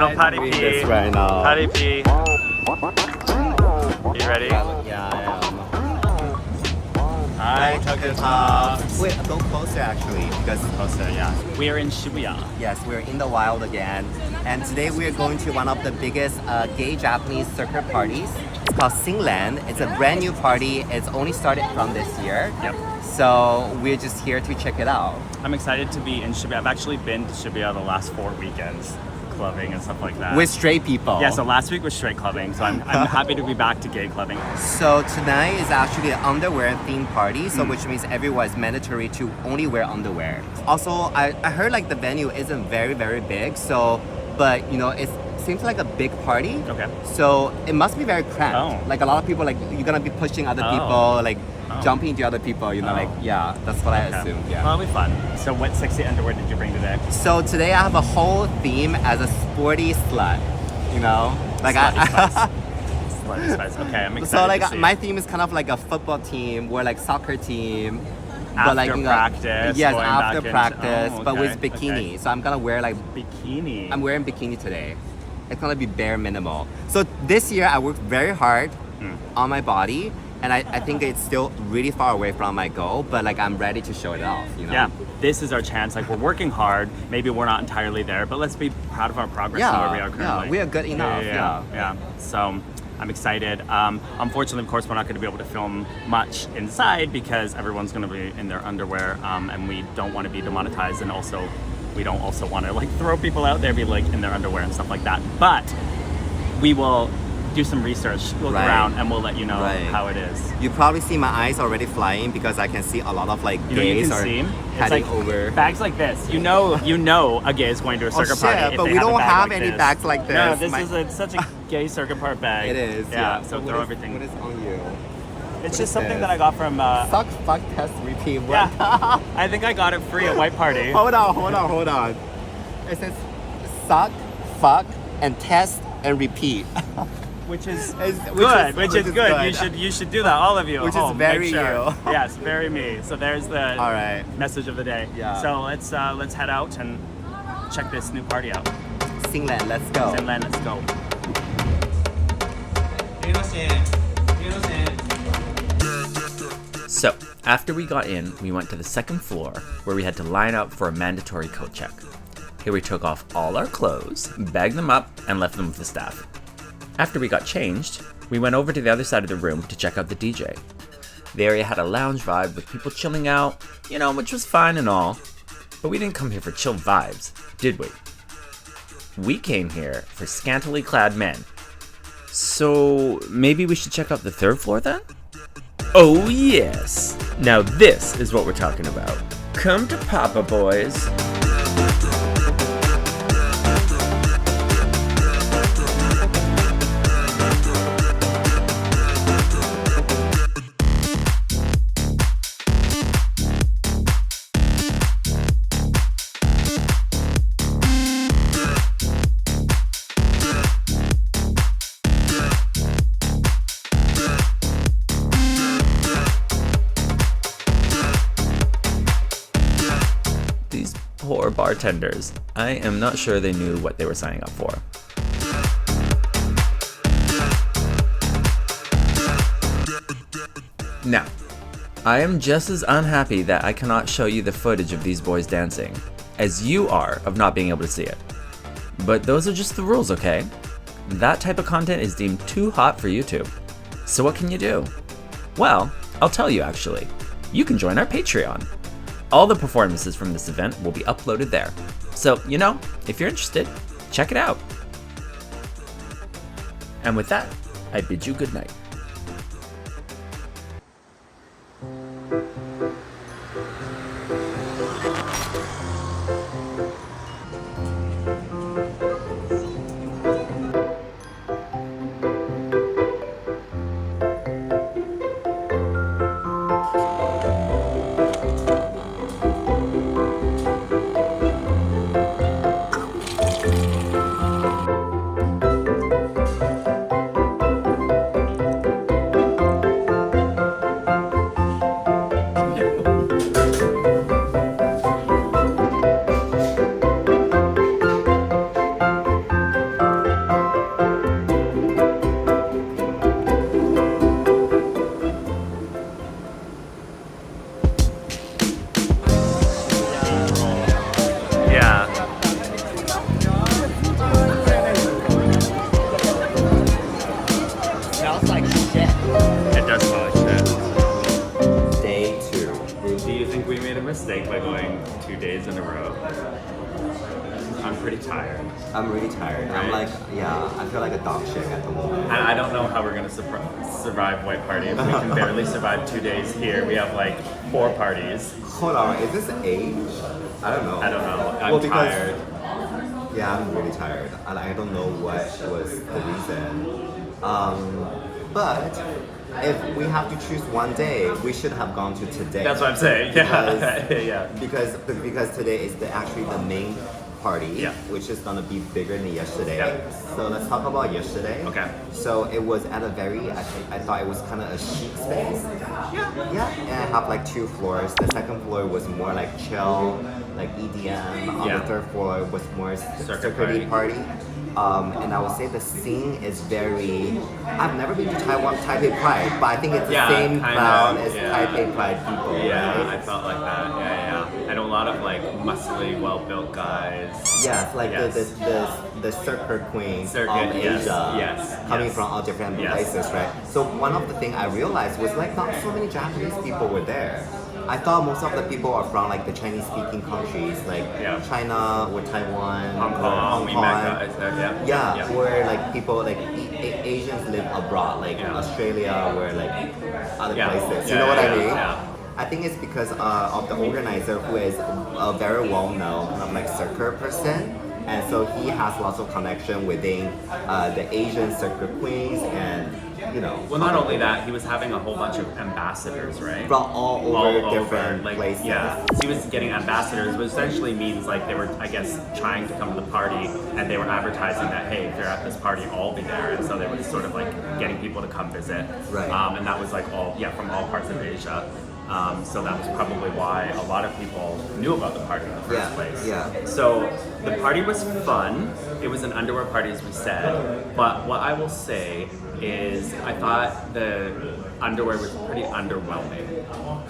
little potty doing pee. this right now. Potty pee. You ready? Yeah, I am. Hi, Tokyotop. Wait, go closer actually, because Closer, yeah. We are in Shibuya. yes, we're in the wild again. And today we're going to one of the biggest gay Japanese circuit parties. It's called Singland. It's a brand new party. It's only started from this year. Yep. So we're just here to check it out. I'm excited to be in Shibuya. I've actually been to Shibuya the last 4 weekends, clubbing and stuff like that. With straight people. Yeah, so last week was straight clubbing, so I'm happy to be back to gay clubbing. So tonight is actually an underwear themed party, so which means everyone is mandatory to only wear underwear. Also, I heard like the venue isn't very, very big, so, but you know, it seems like a big party. Okay. So it must be very cramped. Oh. Like a lot of people, like you're gonna be pushing other Oh. people, like Oh. jumping into other people, you know, like, yeah, that's what I assume, yeah. Well, it'll be fun. So what sexy underwear did you bring today? So today I have a whole theme as a sporty slut, you know? Like Slutty spice. Slutty spice. Okay, I'm excited So like to see my it. theme is kind of like a football team or like soccer team. After like, you know, practice, yes, going after back into- practice, oh, but with okay, bikini. okay. So I'm gonna wear like, Bikini. I'm wearing bikini today. It's gonna be bare minimal. So this year I worked very hard on my body, and I think it's still really far away from my goal, but like I'm ready to show it off, you know? Yeah, this is our chance. Like, we're working hard. Maybe we're not entirely there, but let's be proud of our progress and where we are currently. Yeah, we are good enough, Yeah. So I'm excited. Unfortunately, of course, we're not going to be able to film much inside because everyone's going to be in their underwear, and we don't want to be demonetized, and also we don't also want to like throw people out there be like in their underwear and stuff like that. But we will do some research, look Right. around, and we'll let you know Right. how it is. You probably see my eyes already flying because I can see a lot of like You know, you gays can are see it's heading like over. bags like this. You know a gay is going to a Oh circuit party. shit, if but they we have a don't bag have like any this. bags like this. No, this My- is such a gay circuit park bag. It is, Yeah. So What throw is- everything. What is on you? It's is just something this? that I got from. Suck, fuck, test, repeat. What? Yeah. I think I got it free at White Party. Hold on. It says suck, fuck, and test and repeat. Which is Which good. is- Which which is is good. good. You should do that, all of you. at Which is home. very Make sure. you. Yes, very me. So there's the All right. message of the day. Yeah. So let's head out and check this new party out. Singland, let's go. Zenland, let's go. So, after we got in, we went to the second floor where we had to line up for a mandatory coat check. Here we took off all our clothes, bagged them up, and left them with the staff. After we got changed, we went over to the other side of the room to check out the DJ. The area had a lounge vibe with people chilling out, you know, which was fine and all. But we didn't come here for chill vibes, did we? We came here for scantily clad men. So, maybe we should check out the third floor then? Oh yes! Now this is what we're talking about. Come to Papa, boys. These poor bartenders. I am not sure they knew what they were signing up for. Now, I am just as unhappy that I cannot show you the footage of these boys dancing, as you are of not being able to see it. But those are just the rules, okay? That type of content is deemed too hot for YouTube. So what can you do? Well, I'll tell you actually. You can join our Patreon. All the performances from this event will be uploaded there. So, you know, if you're interested, check it out. And with that, I bid you good night. mistake by going 2 days in a row. I'm pretty tired. I'm really tired. I'm Right. like, yeah, I feel like a dog shit at the moment. And I don't know how we're gonna survive White Party if we can barely survive 2 days here. We have like 4 parties. Hold on, is this age? I don't know. I don't know. I'm Well, because- tired. Yeah, I'm really tired, and I don't know what was the reason. But if we have to choose one day, we should have gone to today. That's what I'm saying. Yeah. Because- yeah. Because today is actually the main party, Yeah. which is gonna be bigger than yesterday. Yeah. So let's talk about yesterday. Okay. So it was at a very, I thought it was kind of a chic space. Yeah, and I have like 2 floors. The second floor was more like chill, like EDM. On Yeah. the third floor was more Circuit circuity party. And I would say the scene is very. I've never been to Taipei Pride, but I think it's the Yeah, same kind crowd of, as yeah. Taipei Pride people. Yeah, right? I felt like that. Yeah. And a lot of like muscly, well-built guys. Yes, like Yes. the circuit queens Circuit, of yes, Asia, yes, coming yes. from all different Yes. places, right? So one of the things I realized was like not so many Japanese people were there. I thought most of the people are from like the Chinese-speaking countries, like Yeah. China or Taiwan, Hong or Kong, Hong we Kong. met guys there. Yeah, where like people like Asians live abroad, like Yeah. Australia, where like other Yeah. places. You Yeah, know what yeah, I mean? yeah. I think it's because of the organizer, who is a very well-known kind of like circuit person, and so he has lots of connection within the Asian circuit queens, and you know, Well, not only that, he was having a whole bunch of ambassadors, right? from all over different like, places. Yeah, so he was getting ambassadors, which essentially means like they were, I guess, trying to come to the party, and they were advertising that, hey, if they're at this party, I'll be there, and so they were sort of like getting people to come visit. Right. And that was like from all parts of Asia. So that was probably why a lot of people knew about the party in the first Yeah, place. yeah. So the party was fun. It was an underwear party, as we said. But what I will say is, I thought the underwear was pretty underwhelming.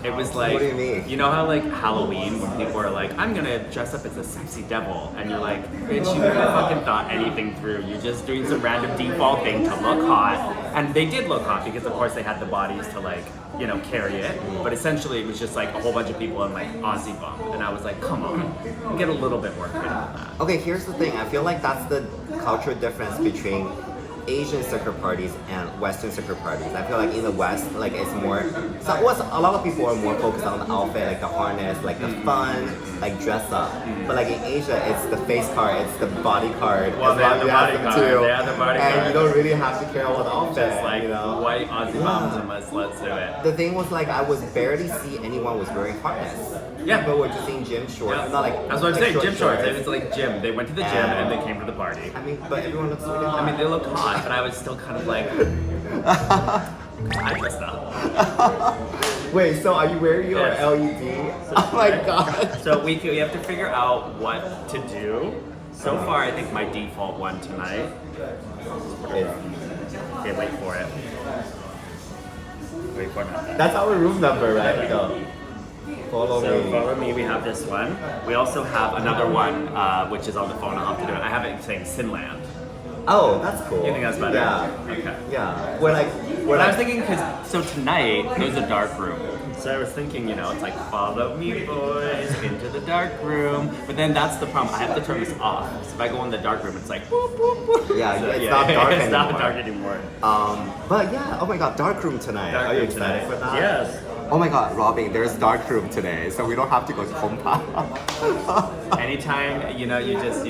It was like, What do you mean? You know how like Halloween, when people are like, I'm gonna dress up as a sexy devil, and you're like, bitch, you never fucking thought anything through. You're just doing some random default thing to look hot, and they did look hot because of course they had the bodies to like, carry it. But essentially, it was just like a whole bunch of people in like Aussie bum, and I was like, come on, get a little bit more creative than that. Okay, here's the thing. I feel like that's the cultural difference between Asian circuit parties and Western circuit parties. I feel like in the West, like it's more. So a lot of people are more focused on the outfit, like the harness, like the fun, like dress up. But like in Asia, it's the face card, it's the body card. Well, as they have long the as you body them card, too. they have the body and card. you don't really have to care about the outfit. Just like you know? white Aussie Yeah. bums and let's do it. The thing was like I was barely see anyone was wearing harness. Yeah. People were just in gym shorts, Yeah. not like. That's what I'm like saying, short gym shorts. It was like gym. They went to the gym and they came to the party. I mean, but everyone looks really hot. I mean, they looked hot, but I was still kind of like, I dressed up. Wait, so are you wearing your Yes. LED? Oh my god. So we have to figure out what to do. So far, I think my default one tonight. Okay, wait for it. Wait for it. That's our room number, right? Go. Follow So me. follow me, we have this one. We also have another one, which is on the phone. I'll have to do it. I have it saying Sinland. Oh, that's cool. You think that's better? Yeah. Okay. Yeah. We're like, But I was thinking, so tonight, there's a dark room. So I was thinking, it's like, follow me, boys, into the dark room. But then that's the problem. I have to turn this off. So if I go in the dark room, it's like, boop, boop, boop. Yeah, So, it's not dark it's not anymore. dark anymore. But yeah, oh my god, dark room tonight. Dark Are you room excited tonight. for that? Yes. Oh my god, Robin, there's dark room today, so we don't have to go to Kompa. Anytime, you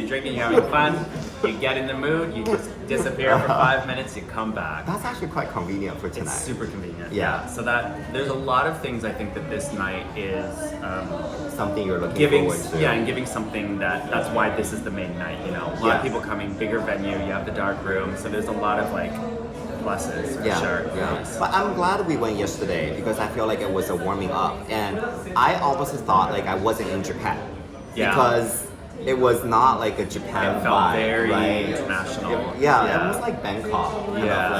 drinking, you're having fun, you get in the mood, you just disappear for 5 minutes, you come back. That's actually quite convenient for tonight. It's super convenient. Yeah. So that there's a lot of things I think that this night is Something you're looking giving, forward to. and giving something that's why this is the main night. A lot Yeah. of people coming, bigger venue. You have the dark room, so there's a lot of like pluses for Yeah, sure. yeah. But I'm glad we went yesterday because I feel like it was a warming up, and I almost thought like I wasn't in Japan Yeah. because it was not like a Japan It felt vibe, very right? international. Yeah, it was like Bangkok. Kind Yeah. of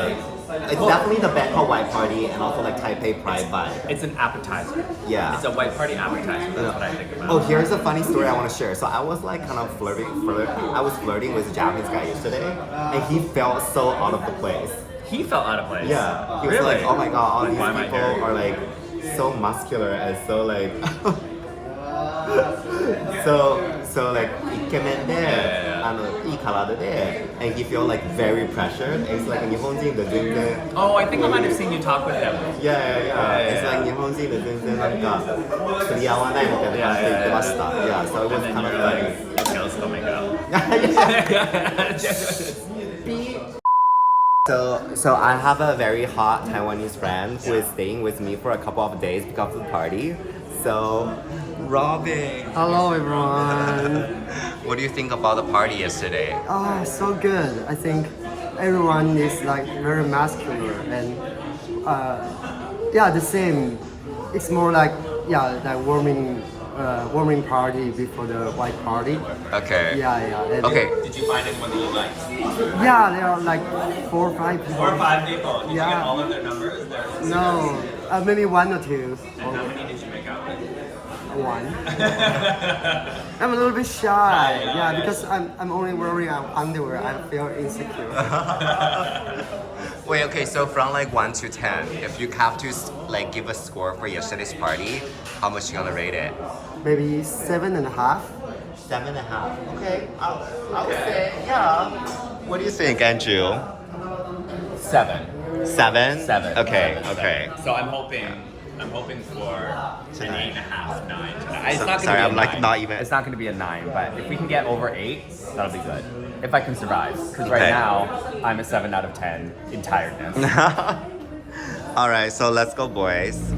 like, it's definitely the Bangkok White Party and also like Taipei Pride vibe. It's an appetizer. Yeah. It's a white party appetizer. That's what I think about. Oh, here's a funny story I want to share. So I was like kind of I was flirting with a Japanese guy yesterday, and he felt so out of the place. He felt out of place. Yeah, he was Really? like, oh my god, all Like, these why am I people here? are like so muscular and so like. So like イケメンで、いい体で and he feel like very pressured. It's like 日本人で全然 Oh, I think I might have seen you talk with him. Yeah. It's like 日本人で全然なんか釣り合わないみたいな感じで言ってました。Yeah, so it was kind of funny. Okay, let's go make it up. So I have a very hot Taiwanese friend who is staying with me for a couple of days because of the party. So, Robin, Hello everyone. what do you think about the party yesterday? Oh, so good. I think everyone is like very muscular and yeah, the same. It's more like like warming party before the white party. Okay. Yeah. And Okay. Did you find anyone that you liked? Yeah, there are like 4 or 5 people. 4 or 5 people. Did you Yeah. get all of their numbers? No, maybe 1 or 2. How many did you make out with? 1. I'm a little bit shy. Yeah, because I'm only wearing underwear. I feel insecure. Wait, okay, so from like 1 to 10, if you have to like give a score for yesterday's party, how much you gonna rate it? Maybe 7.5. 7.5. Okay, I would say, yeah. What do you think, Andrew? 7. 7? 7. Okay. So I'm hoping for an 8.5, 9. It's not gonna Sorry, be a I'm like 9. not even. It's not going to be a 9, but if we can get over 8, that'll be good. If I can survive, because right Okay. now I'm a 7 out of 10 in tiredness. All right, so let's go, boys.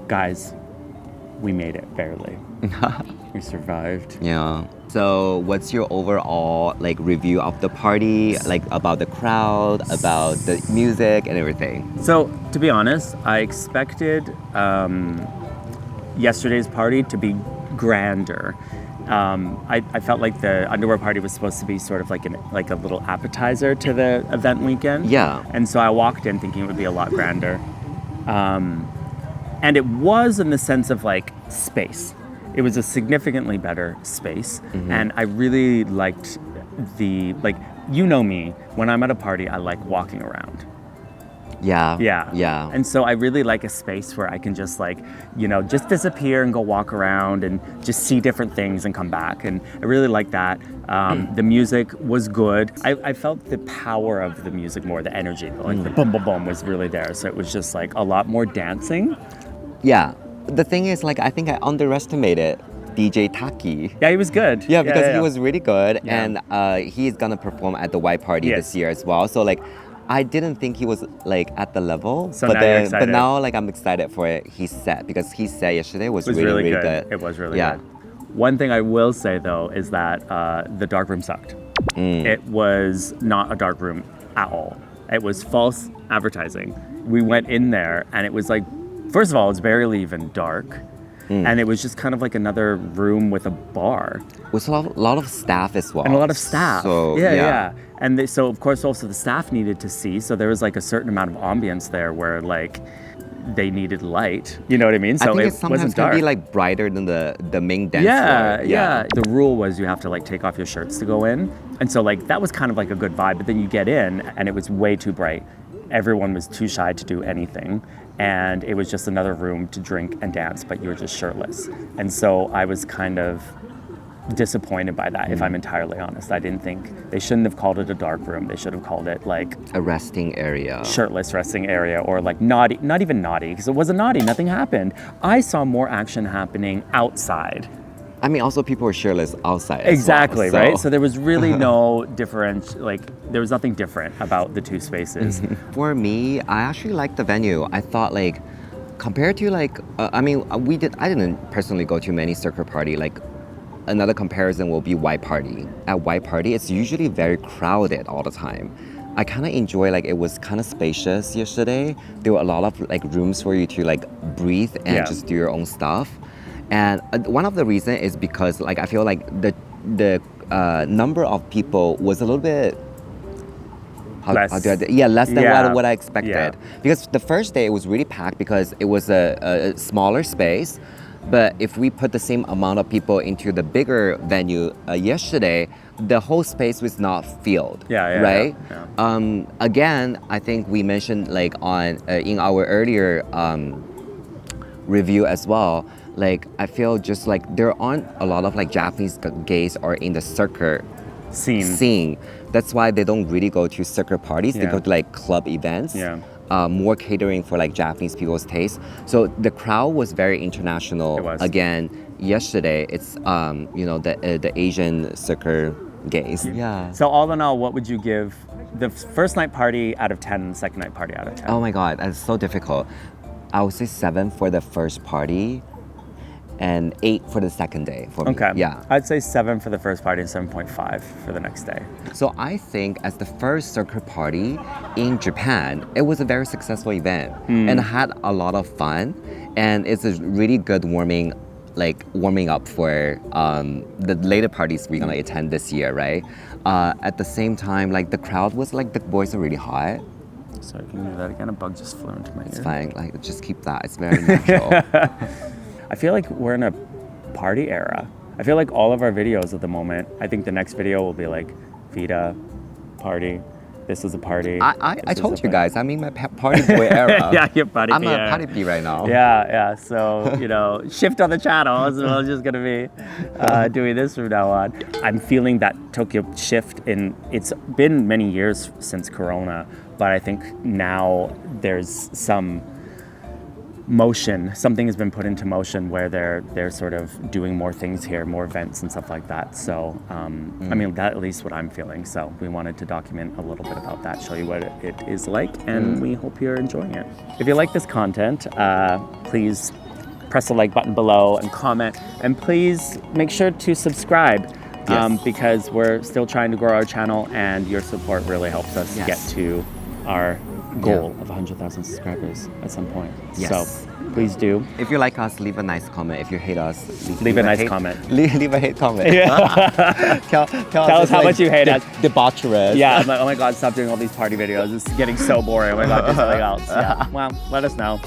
Guys, we made it barely. We survived. Yeah. So, what's your overall like review of the party? Like about the crowd, about the music, and everything. So, to be honest, I expected yesterday's party to be grander. I felt like the underwear party was supposed to be sort of like a little appetizer to the event weekend. Yeah. And so I walked in thinking it would be a lot grander. And it was in the sense of like space. It was a significantly better space. And I really liked you know me, when I'm at a party, I like walking around. Yeah. And so I really like a space where I can just just disappear and go walk around and just see different things and come back. And I really like that. The music was good. I felt the power of the music more, the energy, like the boom, boom, boom was really there. So it was just like a lot more dancing. Yeah. The thing is, like, I think I underestimated DJ Taki. Yeah, he was good. Yeah, because he was really good. Yeah. And he's gonna perform at the White Party Yes. this year as well. So, like, I didn't think he was like at the level, So but now you're then, excited. but now like I'm excited for it. His set because his set yesterday was, It was really, really, good. It was really Yeah. good. One thing I will say though is that the dark room sucked. It was not a dark room at all. It was false advertising. We went in there and it was like, first of all, it's barely even dark. And it was just kind of like another room with a bar. With a lot of staff as well. And a lot of staff. So yeah. And so of course also the staff needed to see. So there was like a certain amount of ambience there where like they needed light. You know what I mean? So I think it it sometimes wasn't can dark. be like brighter than the main dance Yeah, floor. yeah. The rule was you have to like take off your shirts to go in. And so like that was kind of like a good vibe, but then you get in and it was way too bright. Everyone was too shy to do anything. And it was just another room to drink and dance, but you were just shirtless. And so I was kind of disappointed by that, if I'm entirely honest. I didn't think they shouldn't have called it a dark room. They should have called it like A resting area. shirtless resting area or like naughty, not even naughty, because it wasn't naughty, nothing happened. I saw more action happening outside. I mean, also people were shirtless outside. as Exactly, well, right? So there was really no difference, like there was nothing different about the two spaces. For me, I actually liked the venue. I thought like compared to like I didn't personally go to many circuit party. Like another comparison will be White Party. At White Party, it's usually very crowded all the time. I kind of enjoy like it was kind of spacious yesterday. There were a lot of like rooms for you to like breathe and Yeah. just do your own stuff. And one of the reasons is because like I feel like the number of people was a little bit Less. less than Yeah. what I expected. Yeah. Because the first day it was really packed because it was a smaller space. But if we put the same amount of people into the bigger venue yesterday, the whole space was not filled. Yeah, right. yeah. Again, I think we mentioned like on in our earlier review as well. Like I feel just like there aren't a lot of like Japanese gays are in the circuit scene. That's why they don't really go to circuit parties. They Yeah. go to like club events. Yeah. More catering for like Japanese people's taste. So the crowd was very international. It was. Again, yesterday it's the Asian circuit gays. Yeah. So all in all, what would you give the first night party out of 10 and the second night party out of 10? Oh my god, that's so difficult. I would say 7 for the first party and 8 for the second day for me. Okay. Yeah. I'd say 7 for the first party and 7.5 for the next day. So I think as the first circuit party in Japan, it was a very successful event and had a lot of fun. And it's a really good warming up for the later parties we're gonna attend this year, right? At the same time, like the crowd was like the boys are really hot. Sorry, can you do that again? A bug just flew into my It's ear. fine, like just keep that. It's very natural. I feel like we're in a party era. I feel like all of our videos at the moment, I think the next video will be like Vita, party, this is a party. I this is told a you party. guys, I'm in my party boy era. Yeah, you're party I'm pee a era. party pee right now. Yeah. So, shift on the channel. So I'm just going to be doing this from now on. I'm feeling that Tokyo shift it's been many years since Corona, but I think now there's some motion. Something has been put into motion where they're sort of doing more things here, more events and stuff like that. So, I mean, that at least what I'm feeling. So we wanted to document a little bit about that, show you what it is like, and we hope you're enjoying it. If you like this content, please press the like button below and comment, and please make sure to subscribe. Yes. Because we're still trying to grow our channel, and your support really helps us Yes. get to our goal of 100,000 subscribers at some point. Yes. So please do. If you like us, leave a nice comment. If you hate us, Leave a nice comment. Leave a hate comment. Yeah. tell Tell us how much you hate us. Debaucherous. Yeah, I'm like, oh my God, stop doing all these party videos. It's getting so boring. Oh my God, do something else. Yeah. Well, let us know.